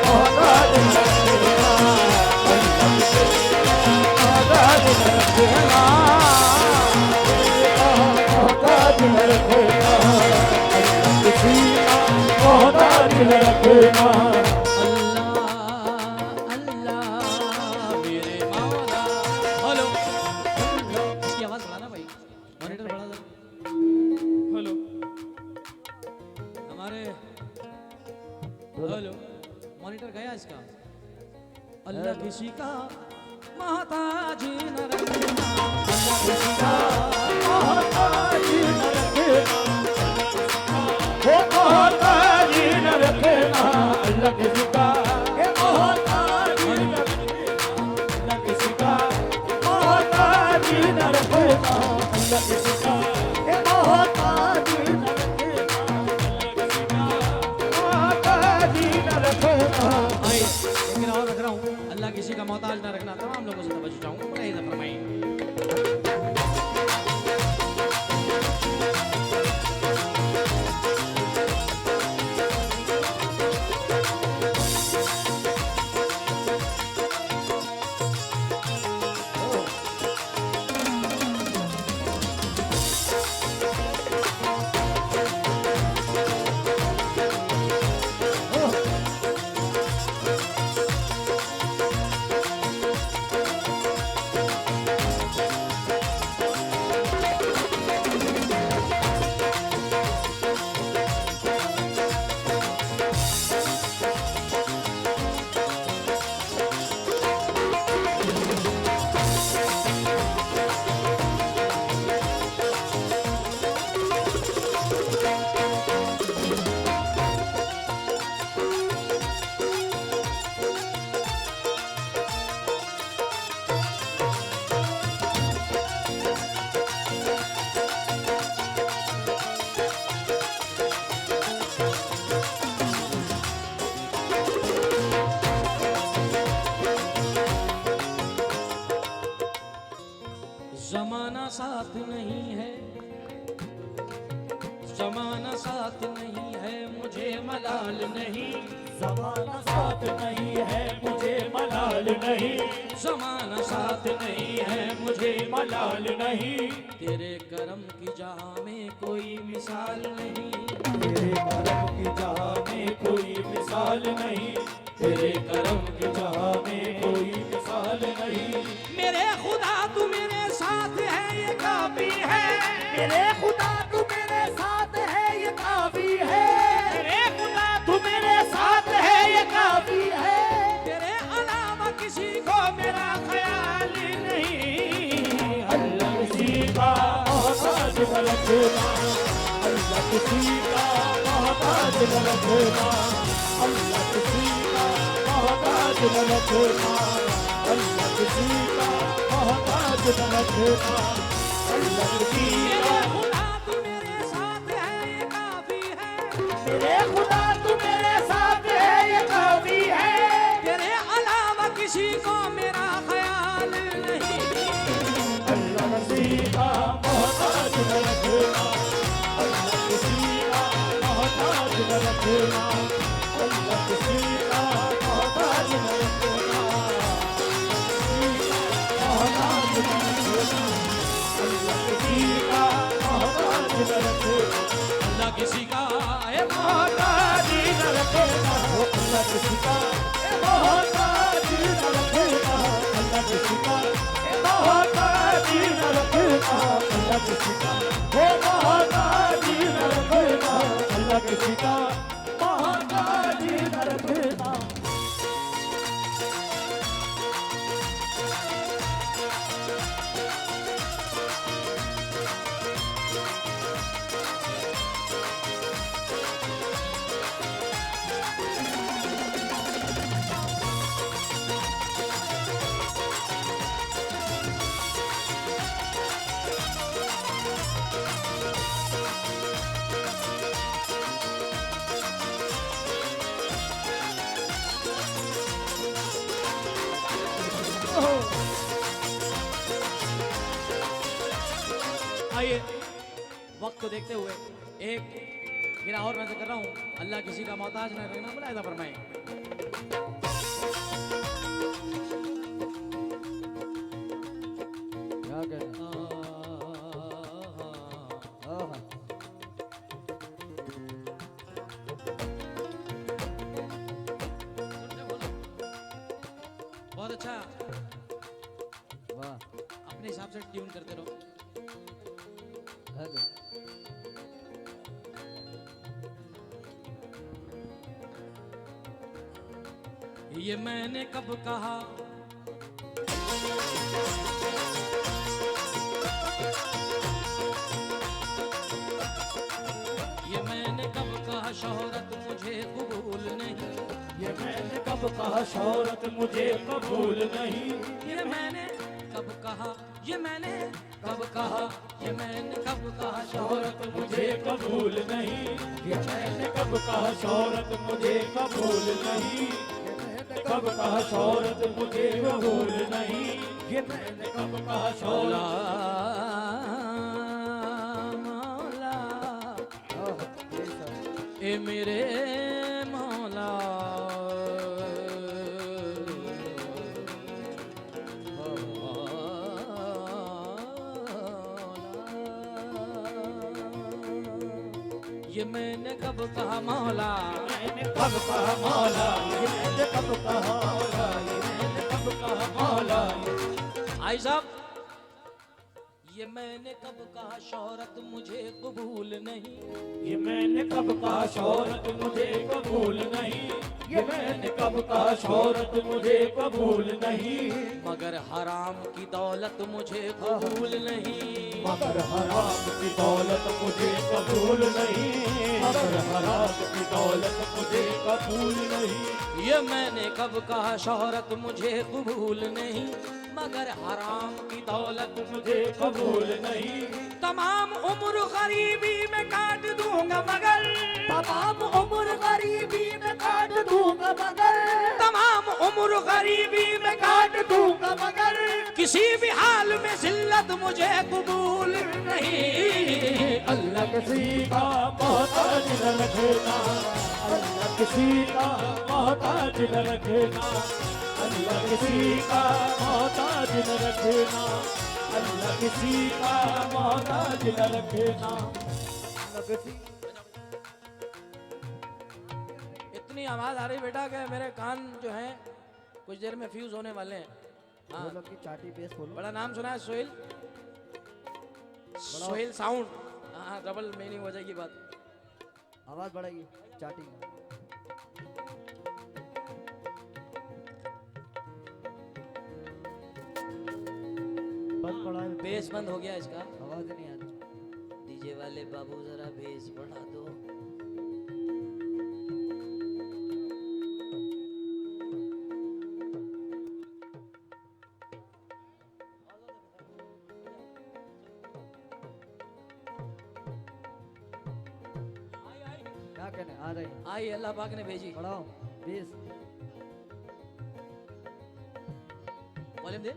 मोहताज न रखना, अल्लाह किसी का मोहताज न रखना, मोहताज न रखना, अल्लाह किसी का मोहताज न रखना। मॉनिटर गया इसका। अल्लाह किसी का मोहताज न रखना, अल्लाह किसी का मोहताज न रखना, वो मोहताज न रखना, अल्लाह किसी का मोहताज न रखना, अल्लाह किसी का मोहताज न रखना, अल्लाह किसी का मोहताज न लेकिन और रख रहा हूँ, अल्लाह किसी का मोहताज ना रखना। तमाम लोगों से तवज्जो चाहूंगा, बड़ा ही फरमाइए। जमाना साथ नहीं है, जमाना साथ नहीं है, मुझे मलाल नहीं, जमाना साथ नहीं है, मुझे मलाल नहीं, जमाना साथ नहीं है, मुझे मलाल नहीं, तेरे करम की जहां में कोई मिसाल नहीं, तेरे करम की जहां में कोई मिसाल नहीं, तेरे करम की जहां में कोई मिसाल नहीं। मेरे खुदा तू मेरे साथ है ये काफी है, मेरे खुदा तू मेरे साथ है ये काफी है, मेरे खुदा तू मेरे साथ है ये काफी है, तेरे अलावा किसी को मेरा ख्याल नहीं। अल्लाह किसी का मोहताज न रखना, अल्लाह किसी का मोहताज न रखना, अल्लाह किसी का मोहताज न रखना, अल्लाह किसी का मोहताज न रखना, अल्लाह किसी का। मेरे खुदा तू मेरे साथ है ये काफी है, मेरे खुदा तू मेरे साथ है ये काफी है, तेरे अलावा किसी को मेरा ख्याल नहीं। अल्लाह किसी का मोहताज न रखना, अल्लाह किसी का मोहताज न रखना, अल्लाह किसी का मोहताज न रखना, मोहताज न रखना, अल्लाह किसी का मोहताज न रखना, अल्लाह किसी का मोहताज न रखना, अल्लाह किसी का मोहताज न रखना, अल्लाह किसी का मोहताज न रखना, अल्लाह किसी का मोहताज न रखना, अल्लाह किसी का मोहताज न रखना। आइए वक्त को देखते हुए एक गिरा और मैं कर रहा हूँ, अल्लाह किसी का मोहताज न रहना बुलाया था फरमाए। क्या कह रहे हैं? आहा। बहुत अच्छा, वाह। अपने हिसाब से ट्यून करते रहो। हेलो। ये मैंने कब कहा, ये मैंने कब कहा शोहरत मुझे कबूल नहीं, ये मैंने कब कहा शोहरत मुझे कबूल नहीं, ये मैंने कब कहा, ये मैंने कब कहा, ये मैंने कब कहा शोहरत मुझे कबूल नहीं, ये मैंने कब कहा शोहरत मुझे कबूल नहीं, ये मैंने कब कहा शोहरत मुझे कबूल नहीं, ये मैंने कब कहा शोहरत। मौला ए मेरे मौला, ये मैंने कब कहा मौला, मैंने कब कहा मौला, ये मैंने कब कहा मौला, ये मैंने कब कहा मौला। आई साहब, ये मैंने कब कहा शोहरत मुझे कबूल नहीं, ये मैंने कब कहा शोहरत मुझे कबूल नहीं, ये मैंने कब कहा शोहरत मुझे कबूल नहीं, मगर हराम की दौलत मुझे कबूल नहीं, मगर हराम की दौलत मुझे कबूल नहीं, मगर हराम की दौलत मुझे कबूल नहीं, ये मैंने कब कहा शोहरत मुझे कबूल नहीं, मगर हराम की दौलत मुझे कबूल नहीं, तमाम उम्र गरीबी में काट दूंगा मगर, तमाम उम्र गरीबी में काट दूंगा मगर, तमाम उम्र गरीबी में काट दूंगा मगर, किसी भी हाल में जिल्लत मुझे कबूल नहीं। अल्लाह किसी का मोहताज न रखना, अल्लाह किसी का मोहताज न रखना, अल्लाह किसी का मोहताज न रखना, अल्लाह किसी का मोहताज न रखना। इतनी आवाज आ रही बेटा कि मेरे कान जो हैं कुछ देर में फ्यूज होने वाले हैं। हाँ, बोलो कि चाटी बेस बोलो। बड़ा नाम सुना है सोहेल, सोहेल साउंड। हाँ, डबल मीनिंग हो जाएगी बात। आवाज बढ़ाइए चाटी की। बंद पड़ा है, बेस बंद हो गया इसका। आवाज नहीं आ रही। डीजे वाले बाबू जरा बेस बढ़ा दो। क्या कहने आ रही है? आई अल्लाह पाक ने भेजी। बढ़ाओ बेस। वॉल्यूम दे।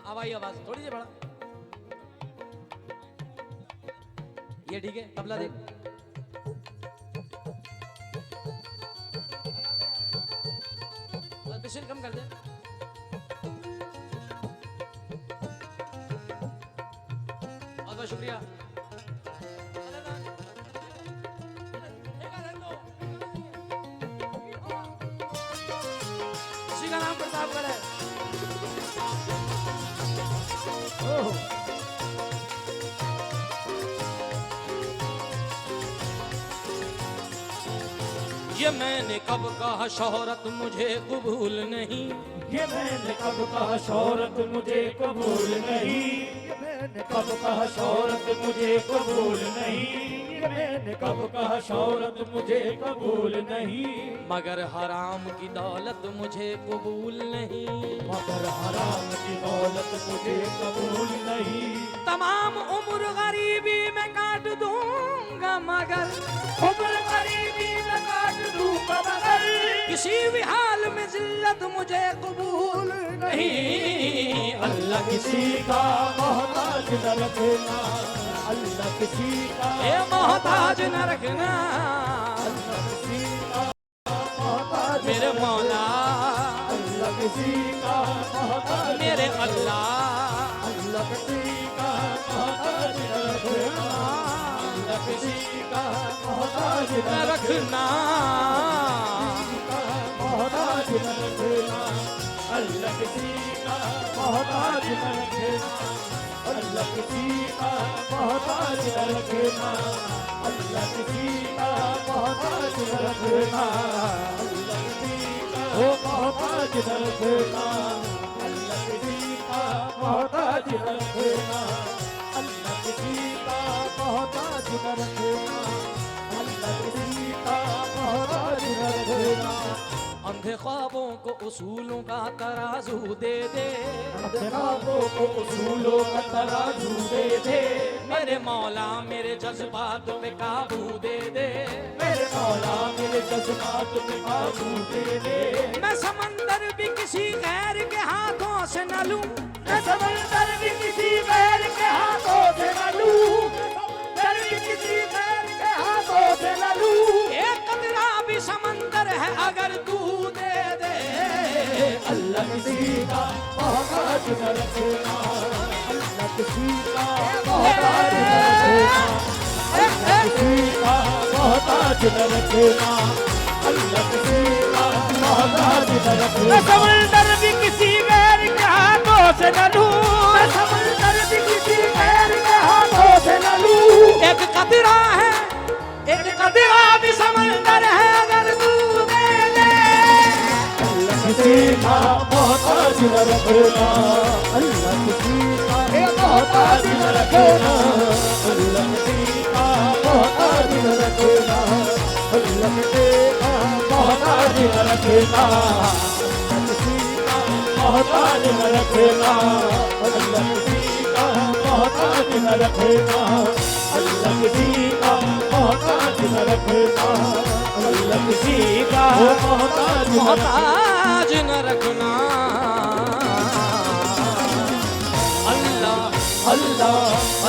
अब आई आवाज थोड़ी सी बढ़ा। ये ठीक है, तबला दे। बस बिसिल कम कर दे। बहुत बहुत शुक्रिया। इसी का नाम प्रतापगढ़ है। ये मैंने कब कहा शोहरत मुझे कबूल नहीं, ये मैंने कब कहा शोहरत मुझे कबूल नहीं, ये मैंने कब कहा शोहरत मुझे कबूल नहीं, ये मैंने कब कहा शोहरत मुझे कबूल नहीं, मगर हराम की दौलत मुझे कबूल नहीं, मगर हराम की दौलत मुझे कबूल नहीं, तमाम उम्र गरीबी में काट दूंगा मगर, उम्र गरीबी में काट दूं कमर, किसी भी हाल में जिल्लत मुझे कबूल नहीं। अल्लाह किसी का मोहताज न रखना, अल्लाह किसी का ये मोहताज न रखना, अल्लाह किसी का मोहताज मेरे मौला, अल्लाह किसी का मोहताज, मेरे अल्लाह, अल्लाह किसी का मोहताज न रखना, अल्लाह किसी का मोहताज न रखना, मोहताज न रखना, अल्लाह किसी का मोहताज न रखना, अल्लाह किसी का मोहताज न रखना, अल्लाह किसी का मोहताज न रखना, अल्लाह किसी का मोहताज न रखना, अल्लाह किसी का मोहताज न रखना, अल्लाह किसी का मोहताज न रखना, अल्लाह किसी का मोहताज न रखना। अंधे ख्वाबों को उसूलों का तराजू दे दे, ख्वाबों को उसूलों का तराजू दे दे, मेरे मौला मेरे जज्बातों पे काबू दे दे, मेरे मौला मेरे जज्बात पे काबू दे दे। मैं समंदर भी किसी गैर के हाथों से न लूं, मैं समंदर भी किसी गैर के हाथों से न लूं, समंदर भी किसी गैर के हाथों से न लूं। एक कतरा भी समंदर है अगर तू दे दे, अल्लाह किसी का मोहताज न रखना, अल्लाह किसी का मोहताज न रखना, अल्लाह किसी का मोहताज न रखना, अल्लाह किसी का मोहताज न रखना। मैं समंदर भी किसी गैर के हाथों से न लूं, मैं समंदर भी किसी गैर के हाथों से न लूं। एक कतरा है, एक कतरा भी समंदर है अगर तू दे दे, अल्लाह किसी का मोहताज न रखना, अल्लाह किसी का मोहताज न रखना, अल्लाह किसी का मोहताज न रखना, अल्लाह किसी का मोहताज न रखना, अल्लाह किसी का मोहताज न रखना, अल्लाह किसी का मोहताज न रखना, अल्लाह किसी का मोहताज न रखना, अल्लाह किसी का मोहताज न मोहताज न रखना। अल्लाह अल्लाह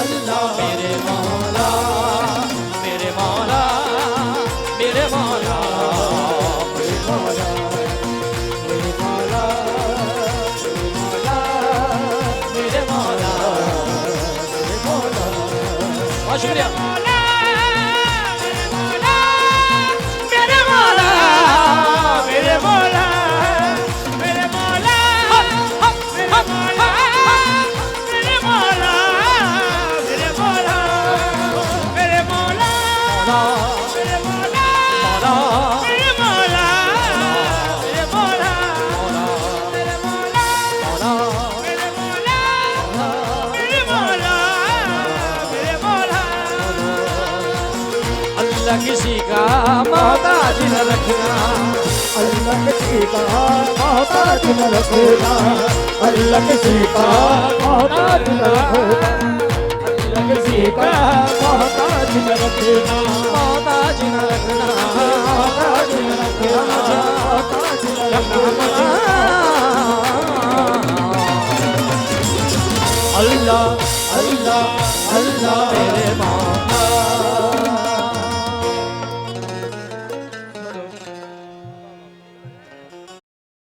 अल्लाह मेरे मौला, मेरे मौला, मेरे मौला, मेरे मौला, मेरे मौला, मेरे मौला, मेरे मौला, बहुत शुक्रिया। मेरे मौला, मेरे मौला, मेरे मौला, मेरे मौला, मेरे मौला, मेरे मौला, मेरे मौला, मेरे मौला, मेरे मौला, मेरे मौला, मेरे मौला, मेरे मौला, मेरे मौला, मेरे मौला। अल्लाह किसी का मोहताज न रखना, अल्लाह किसी का मोहताज न रखना, अल्लाह किसी का मोहताज न रखना, अल्लाह किसी का मोहताज न रखना, मोहताज न रखना, मोहताज न रखना, मोहताज न रखना। अल्लाह